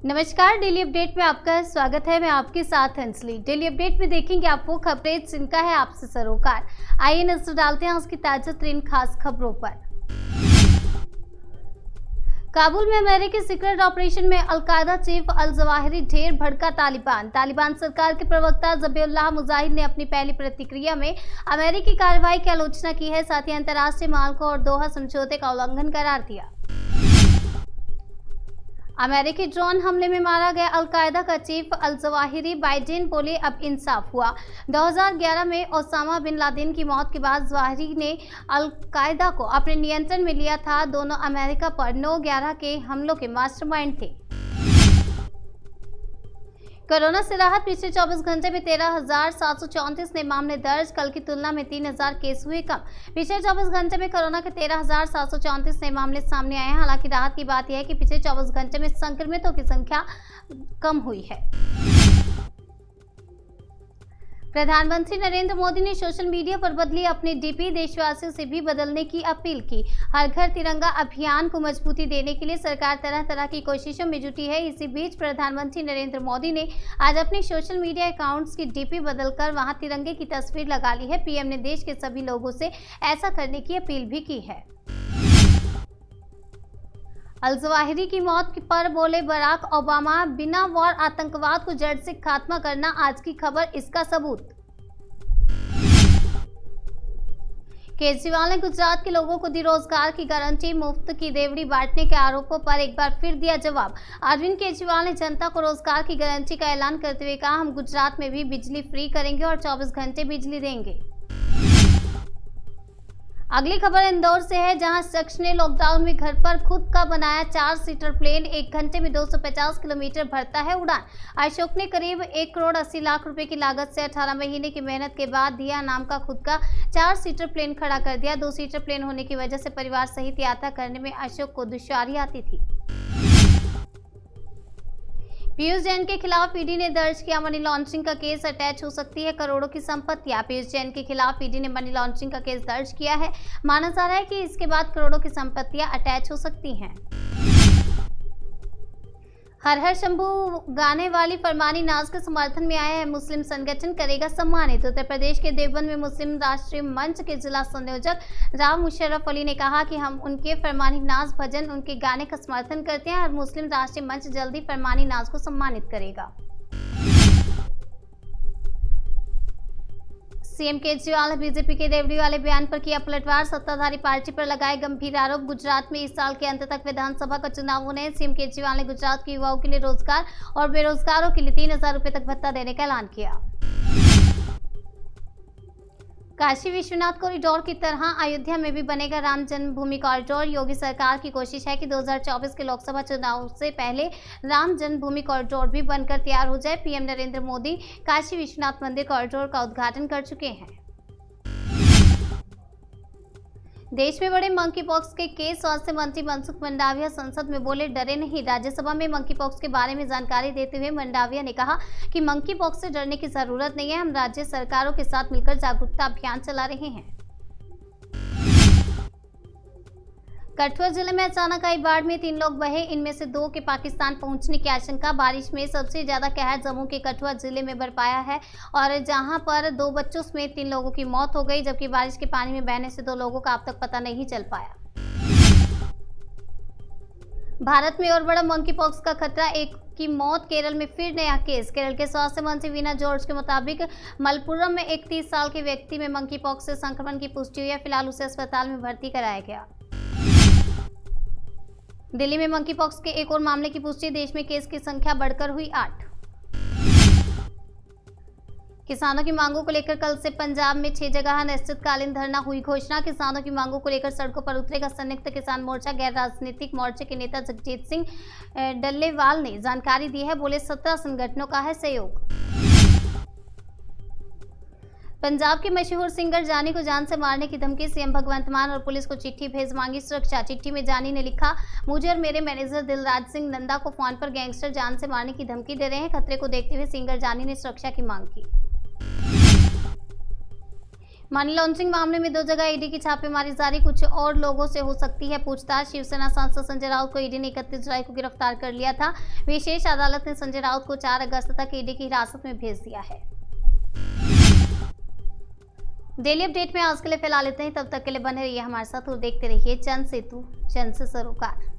नमस्कार, daily update में आपका स्वागत है। मैं आपके साथ हंसली। डेली अपडेट में देखेंगे आप वो खबरें जिनका है आपसे सरोकार। आइए नजर डालते हैं उसकी ताजा तरीन खास खबरों पर। काबुल में अमेरिकी सीक्रेट ऑपरेशन में अलकायदा चीफ अल जवाहिरी ढेर भड़का तालिबान सरकार के प्रवक्ता ज़बीहुल्लाह मुजाहिद ने अपनी पहली प्रतिक्रिया में अमेरिकी कार्रवाई की आलोचना की है। साथ ही अंतर्राष्ट्रीय मानकों और दोहा समझौते का उल्लंघन करार दिया। अमेरिकी ड्रोन हमले में मारा गया अलकायदा का चीफ अल जवाहिरी बाइडेन बोले, अब इंसाफ हुआ। 2011 में ओसामा बिन लादेन की मौत के बाद जवाहिरी ने अलकायदा को अपने नियंत्रण में लिया था। दोनों अमेरिका पर 9/11 के हमलों के मास्टरमाइंड थे। कोरोना से राहत, पिछले 24 घंटे में 13,734 नए मामले दर्ज, कल की तुलना में 3,000 केस हुए कम। पिछले 24 घंटे में कोरोना के 13,734 नए मामले सामने आए हैं। हालांकि राहत की बात यह है कि पिछले 24 घंटे में संक्रमितों की संख्या कम हुई है। प्रधानमंत्री नरेंद्र मोदी ने सोशल मीडिया पर बदली अपनी डीपी, देशवासियों से भी बदलने की अपील की। हर घर तिरंगा अभियान को मजबूती देने के लिए सरकार तरह तरह की कोशिशों में जुटी है। इसी बीच प्रधानमंत्री नरेंद्र मोदी ने आज अपने सोशल मीडिया अकाउंट्स की डीपी बदलकर वहां तिरंगे की तस्वीर लगा ली है। पीएम ने देश के सभी लोगों से ऐसा करने की अपील भी की है। अल जवाहिरी की मौत पर बोले बराक ओबामा, बिना वॉर आतंकवाद को जड़ से खात्मा करना आज की खबर, इसका सबूत। केजरीवाल ने गुजरात के लोगों को दी रोजगार की गारंटी, मुफ्त की रेवड़ी बांटने के आरोपों पर एक बार फिर दिया जवाब। अरविंद केजरीवाल ने जनता को रोजगार की गारंटी का ऐलान करते हुए कहा, हम गुजरात में भी बिजली फ्री करेंगे और 24 घंटे बिजली देंगे। अगली खबर इंदौर से है, जहां शख्स ने लॉकडाउन में घर पर खुद का बनाया 4 सीटर प्लेन 1 घंटे में 250 किलोमीटर भरता है उड़ान। अशोक ने करीब 1 करोड़ 80 लाख रुपए की लागत से 18 महीने की मेहनत के बाद दिया नाम का खुद का 4 सीटर प्लेन खड़ा कर दिया। 2 सीटर प्लेन होने की वजह से परिवार सहित यात्रा करने में अशोक को दुश्वारी आती थी। पीयूष जैन के खिलाफ ईडी ने दर्ज किया मनी लॉन्ड्रिंग का केस, अटैच हो सकती है करोड़ों की संपत्तियां। पीयूष जैन के खिलाफ ईडी ने मनी लॉन्ड्रिंग का केस दर्ज किया है। माना जा रहा है कि इसके बाद करोड़ों की संपत्तियां अटैच हो सकती हैं। हर हर शंभू गाने वाली फरमानी नाज के समर्थन में आया है मुस्लिम संगठन, करेगा सम्मानित। उत्तर प्रदेश के देवबंद में मुस्लिम राष्ट्रीय मंच के जिला संयोजक राव मुशर्रफ अली ने कहा कि हम उनके फरमानी नाज भजन, उनके गाने का समर्थन करते हैं और मुस्लिम राष्ट्रीय मंच जल्दी फरमानी नाज को सम्मानित करेगा। सीएम केजरीवाल ने बीजेपी के रेवड़ी वाले बयान पर किया पलटवार, सत्ताधारी पार्टी पर लगाए गंभीर आरोप। गुजरात में इस साल के अंत तक विधानसभा का चुनाव होने हैं। सीएम केजरीवाल ने गुजरात के युवाओं के लिए रोजगार और बेरोजगारों के लिए 3,000 रुपए तक भत्ता देने का ऐलान किया। काशी विश्वनाथ कॉरिडोर की तरह अयोध्या में भी बनेगा राम जन्मभूमि कॉरिडोर। योगी सरकार की कोशिश है कि 2024 के लोकसभा चुनाव से पहले राम जन्मभूमि कॉरिडोर भी बनकर तैयार हो जाए। पीएम नरेंद्र मोदी काशी विश्वनाथ मंदिर कॉरिडोर का उद्घाटन कर चुके हैं। देश में बड़े मंकी पॉक्स के केस, स्वास्थ्य मंत्री मनसुख मंडाविया संसद में बोले, डरे नहीं। राज्यसभा में मंकी पॉक्स के बारे में जानकारी देते हुए मंडाविया ने कहा कि मंकी पॉक्स से डरने की जरूरत नहीं है, हम राज्य सरकारों के साथ मिलकर जागरूकता अभियान चला रहे हैं। कठुआ जिले में अचानक आई बाढ़ में 3 लोग बहे, इनमें से 2 के पाकिस्तान पहुंचने की आशंका। बारिश में सबसे ज्यादा कहर जम्मू के कठुआ जिले में बरपाया है और जहां पर 2 बच्चों समेत 3 लोगों की मौत हो गई, जबकि बारिश के पानी में बहने से 2 लोगों का अब तक पता नहीं चल पाया। भारत में और बड़ा मंकी पॉक्स का खतरा, एक की मौत, केरल में फिर नया केस। केरल के स्वास्थ्य मंत्री वीना जॉर्ज के मुताबिक मलप्पुरम में एक 30 साल के व्यक्ति में मंकी पॉक्स से संक्रमण की पुष्टि हुई है। फिलहाल उसे अस्पताल में भर्ती कराया गया। दिल्ली में मंकी पॉक्स के एक और मामले की पुष्टि, देश में केस की संख्या बढ़कर हुई 8। किसानों की मांगों को लेकर कल से पंजाब में 6 जगह अनिश्चितकालीन धरना हुई घोषणा। किसानों की मांगों को लेकर सड़कों पर उतरेगा संयुक्त किसान मोर्चा। गैर राजनीतिक मोर्चे के नेता जगजीत सिंह डल्लेवाल ने जानकारी दी है, बोले 17 संगठनों का है सहयोग। पंजाब के मशहूर सिंगर जानी को जान से मारने की धमकी, सीएम भगवंत मान और पुलिस को चिट्ठी भेज मांगी सुरक्षा। चिट्ठी में जानी ने लिखा, मुझे और मेरे मैनेजर दिलराज सिंह नंदा को फोन पर गैंगस्टर जान से मारने की धमकी दे रहे हैं। खतरे को देखते हुए सिंगर जानी ने सुरक्षा की मांग की। मनी लॉन्ड्रिंग मामले में 2 जगह ईडी की छापेमारी जारी, कुछ और लोगों से हो सकती है पूछताछ। शिवसेना सांसद संजय राउत को ईडी ने 31 जुलाई को गिरफ्तार कर लिया था। विशेष अदालत ने संजय राउत को 4 अगस्त तक ईडी की हिरासत में भेज दिया है। डेली अपडेट में आज के लिए फिलहाल इतना ही। तब तक के लिए बने रहिए हमारे साथ और देखते रहिए जन सेतु जन से सरोकार।